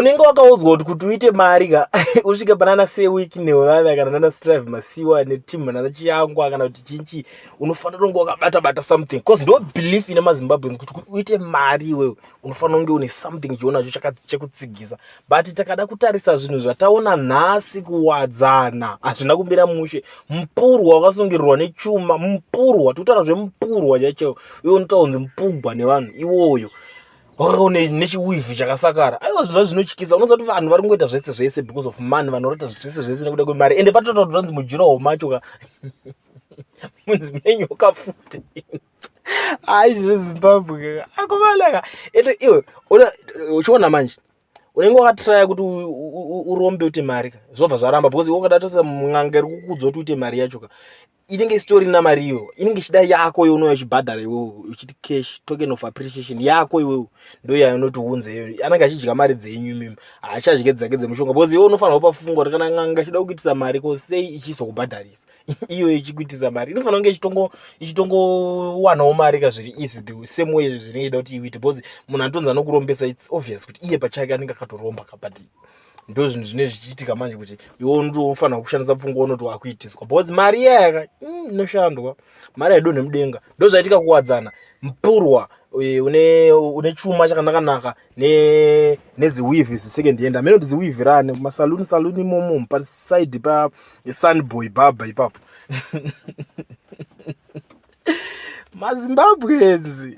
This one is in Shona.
unenge wakaudzwa kuti uite mari ka usvike panana sewiki nevava kana nana strive masiwa netimu nana chiyangwa kana kuti chinchi unofanira kunge wakabata something because ndo belief ine maZimbabweans kuti uite mari iwewe unofanira kunge une something chionacho chekutsigisa. But takada kutarisa zvinhu zvataona nhasi kuwadzana hazvina kumbira mushe. Mupurwa wakasungirirwa nechuma, mupurwa tutaura zvemupurwa chacho iwe unotaunzi mupugwa nevanhu iwoyo wakaone nechiwivhi chakasakara. Aiwa zvinhu zvinotyisa. Unoziva kuti vanhu vari kungoita zvese because of money, vanhu vanoita zvese nekuda kwemari. Ende patotaura kuti vanzi mujuraho macho ka munzi menyoka futi. Ai zvino Zimbabwe ka akumalaka. Ende iwe uchiona manje unenge wakatraya kuti urombe uite mari ka zvobva zvaramba because iwe wakada tosa munganga iri kukudzwa kuti uite mari yacho ka inenge isitorina mari iyo, inenge ichida yako iwe uchibhadhara iwewe uchiti cash token of appreciation yako iwewe ndo yainoti unze iyoyo. Anenge achidya mari dzenyu mimi haachadye dzake dzemushonga because iwe unofanira kupa fungo kuti kana nganga ichida kuitisa mari ko sei ichizokubhadharisa iyo ichikuitisa mari inofanira kunge ichitongowanawo mari ka zviri easy the same way zvinoida kuti iuite because munhu anotonzi anokurombesa it's obvious kuti iye pachake anenge akatoromba ka but ndo zvinhu zvine zvichiitika manje kuti iwe ndofanira kushandisa pfungwa unoti wakuitiswa because mari iyayaka inoshandwa mari haidonhe mudenga. Ndo zvaitika kuwadzana mupurwa une chuma chakanaka neziwivhi second hand amene kuti ziwivhi rane kumasaluni imomo paside pa Sunboy baba ipapo. maZimbabweans